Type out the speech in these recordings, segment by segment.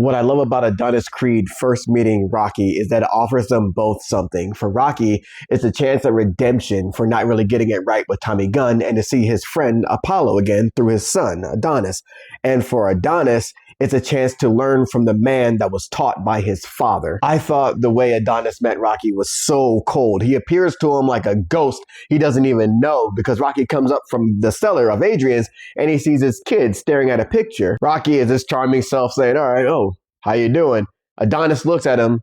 What I love about Adonis Creed first meeting Rocky is that it offers them both something. For Rocky, it's a chance at redemption for not really getting it right with Tommy Gunn and to see his friend Apollo again through his son, Adonis. And for Adonis, it's a chance to learn from the man that was taught by his father. I thought the way Adonis met Rocky was so cold. He appears to him like a ghost he doesn't even know, because Rocky comes up from the cellar of Adrian's and he sees his kid staring at a picture. Rocky is his charming self saying, all right, oh, how you doing? Adonis looks at him,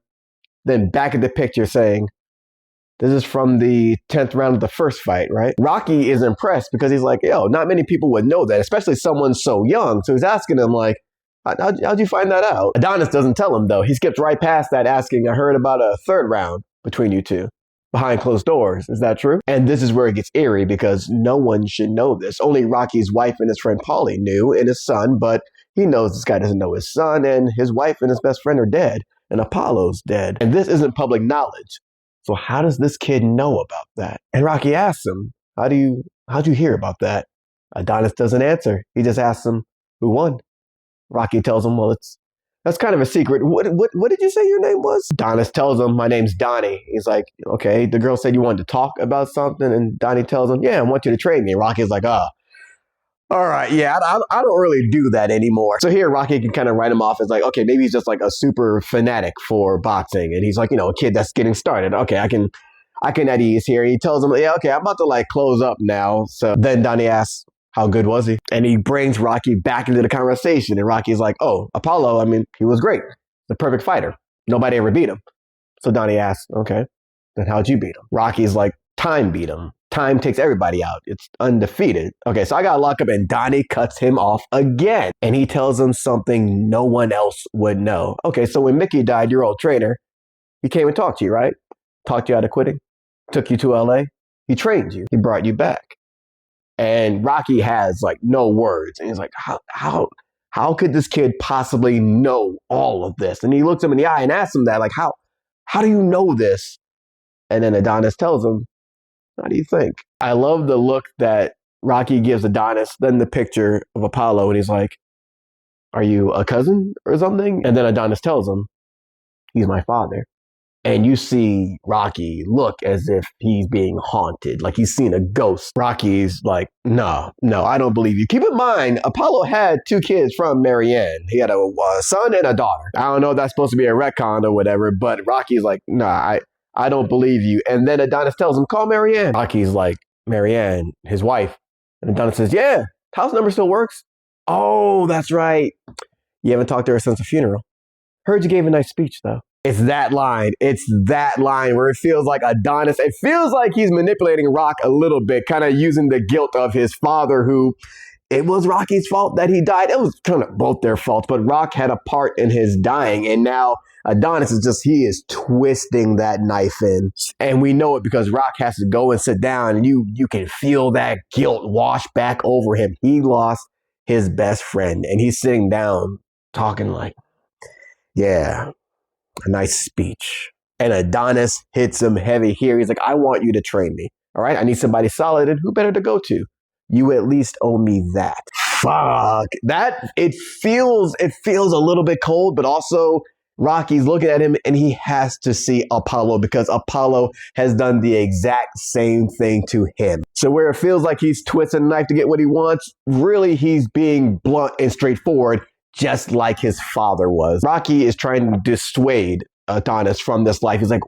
then back at the picture saying, this is from the 10th round of the first fight, right? Rocky is impressed because he's like, yo, not many people would know that, especially someone so young. So he's asking him like, how'd you find that out? Adonis doesn't tell him though. He skips right past that asking, I heard about a third round between you two behind closed doors. Is that true? And this is where it gets eerie because no one should know this. Only Rocky's wife and his friend Paulie knew, and his son, but he knows this guy doesn't know his son, and his wife and his best friend are dead, and Apollo's dead. And this isn't public knowledge. So how does this kid know about that? And Rocky asks him, how'd you hear about that? Adonis doesn't answer. He just asks him, who won? Rocky tells him, well, that's kind of a secret. What did you say your name was? Adonis tells him, my name's Donnie. He's like, okay, the girl said you wanted to talk about something. And Donnie tells him, yeah, I want you to train me. And Rocky's like, all right, yeah, I don't really do that anymore. So here, Rocky can kind of write him off as like, okay, maybe he's just like a super fanatic for boxing. And he's like, a kid that's getting started. Okay, I can at ease here. He tells him, yeah, okay, I'm about to like close up now. So then Donnie asks, how good was he? And he brings Rocky back into the conversation. And Rocky's like, oh, Apollo, he was great. The perfect fighter. Nobody ever beat him. So Donnie asks, okay, then how'd you beat him? Rocky's like, time beat him. Time takes everybody out. It's undefeated. Okay, so I got to lock up and Donnie cuts him off again. And he tells him something no one else would know. Okay, so when Mickey died, your old trainer, he came and talked to you, right? Talked you out of quitting. Took you to LA. He trained you. He brought you back. And Rocky has like no words. And he's like, how could this kid possibly know all of this? And he looks him in the eye and asks him that, like, how do you know this? And then Adonis tells him, how do you think? I love the look that Rocky gives Adonis, then the picture of Apollo, and he's like, are you a cousin or something? And then Adonis tells him, he's my father. And you see Rocky look as if he's being haunted, like he's seen a ghost. Rocky's like, no, I don't believe you. Keep in mind, Apollo had 2 kids from Marianne. He had a son and a daughter. I don't know if that's supposed to be a retcon or whatever, but Rocky's like, nah, I don't believe you. And then Adonis tells him, call Marianne. Rocky's like, Marianne, his wife. And Adonis says, yeah, house number still works. Oh, that's right. You haven't talked to her since the funeral. Heard you gave a nice speech, though. It's that line where it feels like Adonis, it feels like he's manipulating Rock a little bit, kind of using the guilt of his father, who it was Rocky's fault that he died. It was kind of both their faults, but Rock had a part in his dying. And now Adonis he is twisting that knife in. And we know it because Rock has to go and sit down, and you can feel that guilt wash back over him. He lost his best friend, and he's sitting down talking like, yeah, a nice speech. And Adonis hits him heavy here. He's like, I want you to train me. All right, I need somebody solid, and who better to go to? You at least owe me that. Fuck. It feels a little bit cold, but also Rocky's looking at him and he has to see Apollo because Apollo has done the exact same thing to him. So where it feels like he's twisting a knife to get what he wants, really he's being blunt and straightforward, just like his father was. Rocky is trying to dissuade Adonis from this life. He's like,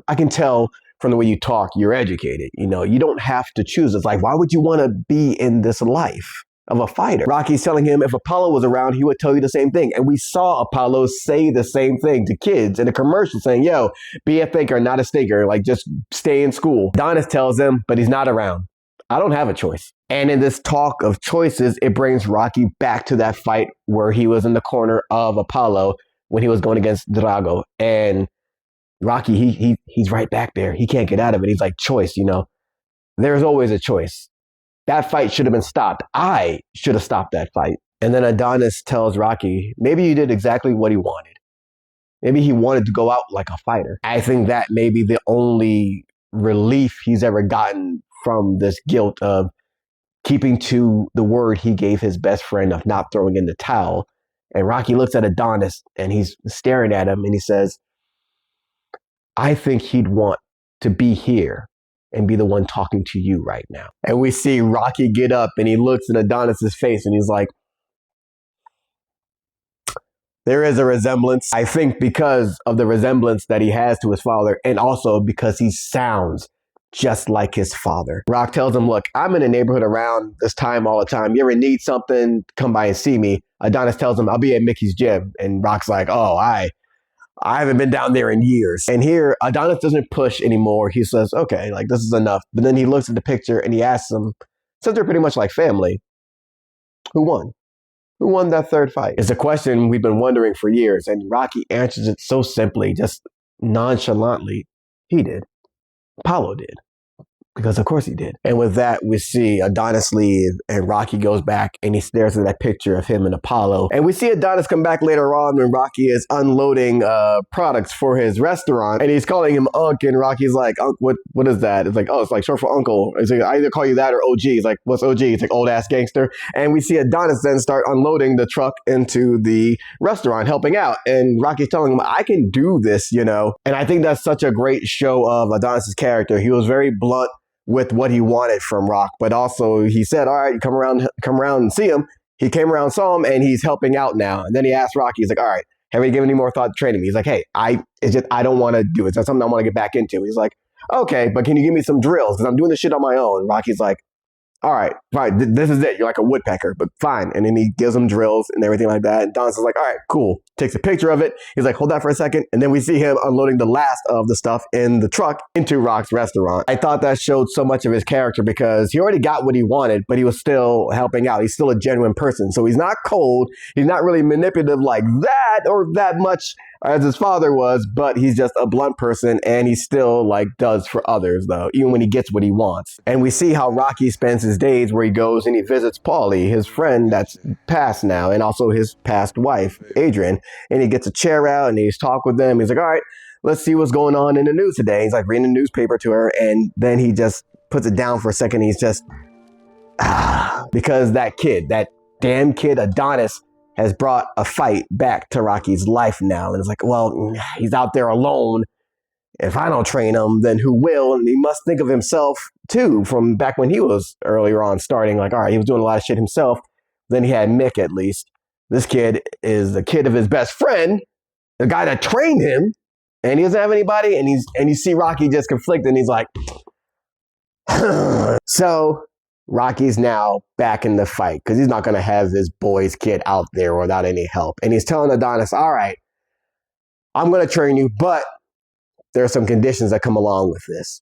I can tell from the way you talk, you're educated. You don't have to choose. It's like, why would you want to be in this life of a fighter? Rocky's telling him if Apollo was around, he would tell you the same thing. And we saw Apollo say the same thing to kids in a commercial saying, yo, be a thinker, not a stinker. Like, just stay in school. Adonis tells him, but he's not around. I don't have a choice. And in this talk of choices, it brings Rocky back to that fight where he was in the corner of Apollo when he was going against Drago. And Rocky, he's right back there. He can't get out of it. He's like, choice, there's always a choice. That fight should have been stopped. I should have stopped that fight. And then Adonis tells Rocky, maybe you did exactly what he wanted. Maybe he wanted to go out like a fighter. I think that may be the only relief he's ever gotten from this guilt of keeping to the word he gave his best friend of not throwing in the towel And Rocky looks at Adonis and he's staring at him and he says, I think he'd want to be here and be the one talking to you right now. And we see Rocky get up and he looks at Adonis's face and he's like, there is a resemblance. I think because of the resemblance that he has to his father, and also because he sounds just like his father. Rock tells him, look, I'm in the neighborhood around this time all the time. You ever need something, come by and see me. Adonis tells him, I'll be at Mickey's gym. And Rock's like, oh, I haven't been down there in years. And here, Adonis doesn't push anymore. He says, okay, like this is enough. But then he looks at the picture and he asks him, since they're pretty much like family, who won? Who won that third fight? It's a question we've been wondering for years. And Rocky answers it so simply, just nonchalantly. He did. Apollo did. Because of course he did. And with that, we see Adonis leave and Rocky goes back and he stares at that picture of him and Apollo. And we see Adonis come back later on when Rocky is unloading products for his restaurant and he's calling him Unc and Rocky's like, Unc, what is that? It's like, oh, it's like short for uncle. It's like, I either call you that or OG. He's like, what's OG? It's like old ass gangster. And we see Adonis then start unloading the truck into the restaurant, helping out. And Rocky's telling him, I can do this, you know. And I think that's such a great show of Adonis's character. He was very blunt with what he wanted from Rock, but also he said, all right, come around and see him. He came around, saw him, and he's helping out now. And then he asked Rocky, he's like, all right, have you given any more thought to training me? He's like, hey, I don't want to do it. It's not something I want to get back into. He's like, okay, but can you give me some drills? Because I'm doing this shit on my own. Rocky's like, all right, fine, this is it. You're like a woodpecker, but fine. And then he gives him drills and everything like that. And Don's is like, all right, cool. Takes a picture of it. He's like, hold that for a second. And then we see him unloading the last of the stuff in the truck into Rock's restaurant. I thought that showed so much of his character because he already got what he wanted, but he was still helping out. He's still a genuine person. So he's not cold. He's not really manipulative like that or that much as his father was, but he's just a blunt person and he still like does for others though, even when he gets what he wants. And we see how Rocky spends his days where he goes and he visits Paulie, his friend that's passed now, and also his past wife, Adrian, and he gets a chair out and he's talking with them. He's like, all right, let's see what's going on in the news today. He's like reading the newspaper to her and then he just puts it down for a second. He's just, because that damn kid Adonis has brought a fight back to Rocky's life now. And it's like, well, he's out there alone. If I don't train him, then who will? And he must think of himself too from back when he was earlier on starting. Like, all right, he was doing a lot of shit himself. Then he had Mick at least. This kid is the kid of his best friend, the guy that trained him, and he doesn't have anybody. And you see Rocky just conflicted and he's like, so Rocky's now back in the fight because he's not going to have this boy's kid out there without any help. And he's telling Adonis, all right, I'm going to train you, but there are some conditions that come along with this.